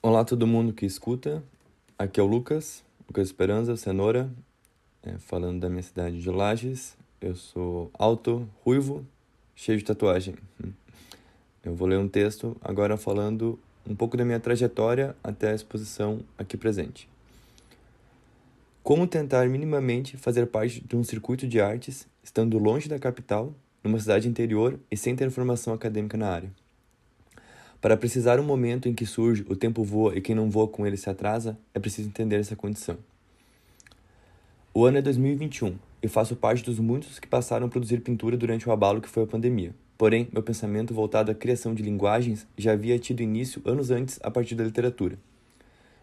Olá, todo mundo que escuta. Aqui é o Lucas Esperanza, Cenoura, falando da minha cidade de Lages. Eu sou alto, ruivo, cheio de tatuagem. Eu vou ler um texto agora falando um pouco da minha trajetória até a exposição aqui presente. Como tentar minimamente fazer parte de um circuito de artes, estando longe da capital, numa cidade interior e sem ter formação acadêmica na área. Para precisar um momento em que surge o tempo voa e quem não voa com ele se atrasa, é preciso entender essa condição. O ano é 2021 e faço parte dos muitos que passaram a produzir pintura durante o abalo que foi a pandemia. Porém, meu pensamento voltado à criação de linguagens já havia tido início anos antes a partir da literatura.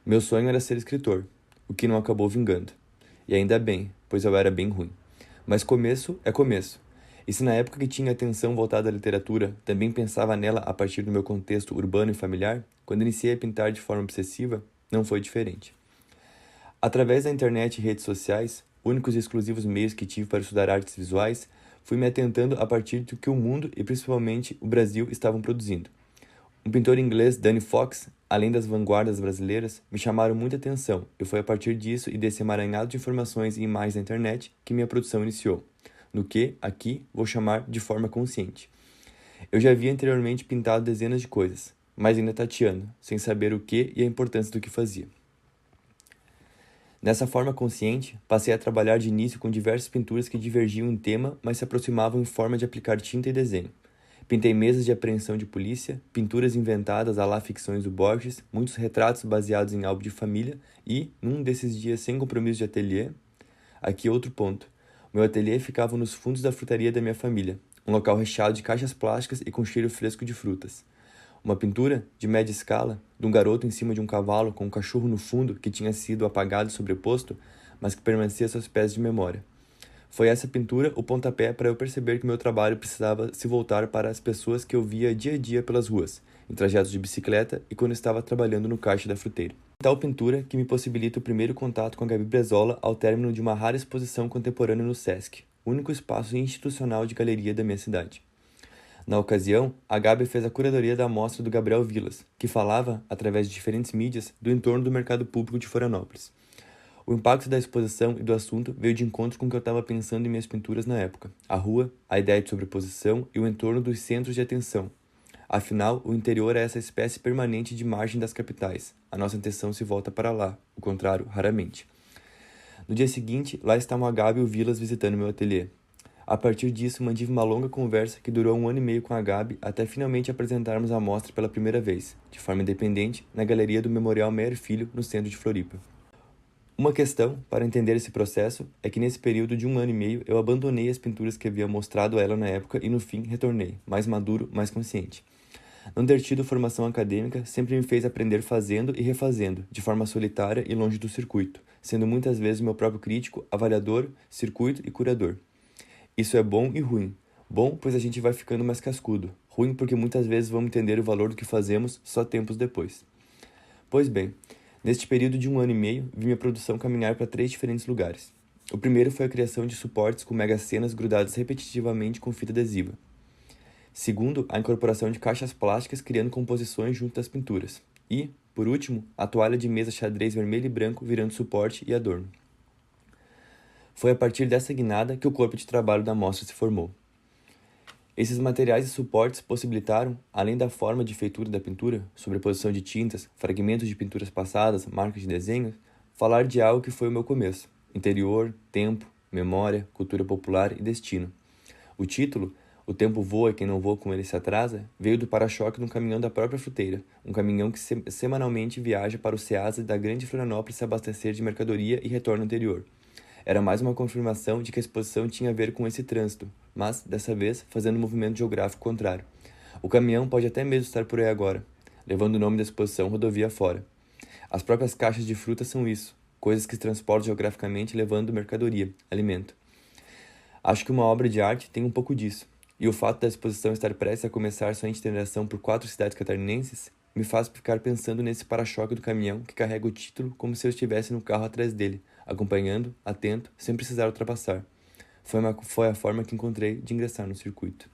Meu sonho era ser escritor, o que não acabou vingando. E ainda bem, pois eu era bem ruim. Mas começo é começo. E se na época que tinha atenção voltada à literatura, também pensava nela a partir do meu contexto urbano e familiar, quando iniciei a pintar de forma obsessiva, não foi diferente. Através da internet e redes sociais, únicos e exclusivos meios que tive para estudar artes visuais, fui me atentando a partir do que o mundo e principalmente o Brasil estavam produzindo. O pintor inglês Danny Fox, além das vanguardas brasileiras, me chamaram muita atenção e foi a partir disso e desse emaranhado de informações e imagens da internet que minha produção iniciou, no que, aqui, vou chamar de forma consciente. Eu já havia anteriormente pintado dezenas de coisas, mas ainda tateando, sem saber o que e a importância do que fazia. Dessa forma consciente, passei a trabalhar de início com diversas pinturas que divergiam em tema, mas se aproximavam em forma de aplicar tinta e desenho. Pintei mesas de apreensão de polícia, pinturas inventadas à la ficções do Borges, muitos retratos baseados em álbum de família e, num desses dias sem compromisso de ateliê, aqui outro ponto. Meu ateliê ficava nos fundos da frutaria da minha família, um local recheado de caixas plásticas e com cheiro fresco de frutas. Uma pintura, de média escala, de um garoto em cima de um cavalo com um cachorro no fundo que tinha sido apagado e sobreposto, mas que permanecia a seus pés de memória. Foi essa pintura o pontapé para eu perceber que meu trabalho precisava se voltar para as pessoas que eu via dia a dia pelas ruas, em trajetos de bicicleta e quando estava trabalhando no caixa da fruteira. Tal pintura que me possibilita o primeiro contato com a Gabi Brezola ao término de uma rara exposição contemporânea no Sesc, único espaço institucional de galeria da minha cidade. Na ocasião, a Gabi fez a curadoria da amostra do Gabriel Vilas, que falava, através de diferentes mídias, do entorno do mercado público de Florianópolis. O impacto da exposição e do assunto veio de encontro com o que eu estava pensando em minhas pinturas na época. A rua, a ideia de sobreposição e o entorno dos centros de atenção. Afinal, o interior é essa espécie permanente de margem das capitais. A nossa atenção se volta para lá, o contrário, raramente. No dia seguinte, lá estavam a Gabi e o Vilas visitando meu ateliê. A partir disso, mantive uma longa conversa que durou 1 ano e meio com a Gabi até finalmente apresentarmos a mostra pela primeira vez, de forma independente, na galeria do Memorial Meyer Filho, no centro de Floripa. Uma questão, para entender esse processo, é que nesse período de 1 ano e meio eu abandonei as pinturas que havia mostrado a ela na época e no fim retornei, mais maduro, mais consciente. Não ter tido formação acadêmica sempre me fez aprender fazendo e refazendo, de forma solitária e longe do circuito, sendo muitas vezes meu próprio crítico, avaliador, circuito e curador. Isso é bom e ruim. Bom, pois a gente vai ficando mais cascudo. Ruim, porque muitas vezes vamos entender o valor do que fazemos só tempos depois. Pois bem, neste período de 1 ano e meio, vi minha produção caminhar para 3 diferentes lugares. O primeiro foi a criação de suportes com mega-cenas grudadas repetitivamente com fita adesiva. Segundo, a incorporação de caixas plásticas criando composições junto das pinturas. E, por último, a toalha de mesa xadrez vermelho e branco virando suporte e adorno. Foi a partir dessa guinada que o corpo de trabalho da mostra se formou. Esses materiais e suportes possibilitaram, além da forma de feitura da pintura, sobreposição de tintas, fragmentos de pinturas passadas, marcas de desenhos, falar de algo que foi o meu começo: interior, tempo, memória, cultura popular e destino. O título, O Tempo Voa e Quem Não Voa Com Ele Se Atrasa, veio do para-choque de um caminhão da própria fruteira, um caminhão que semanalmente viaja para o Ceasa da grande Florianópolis se abastecer de mercadoria e retorna ao interior. Era mais uma confirmação de que a exposição tinha a ver com esse trânsito, mas, dessa vez, fazendo um movimento geográfico contrário. O caminhão pode até mesmo estar por aí agora, levando o nome da exposição rodovia fora. As próprias caixas de fruta são isso, coisas que se transportam geograficamente levando mercadoria, alimento. Acho que uma obra de arte tem um pouco disso, e o fato da exposição estar prestes a começar sua itinerariação por 4 cidades catarinenses me faz ficar pensando nesse para-choque do caminhão que carrega o título como se eu estivesse no carro atrás dele, acompanhando, atento, sem precisar ultrapassar. Foi a forma que encontrei de ingressar no circuito.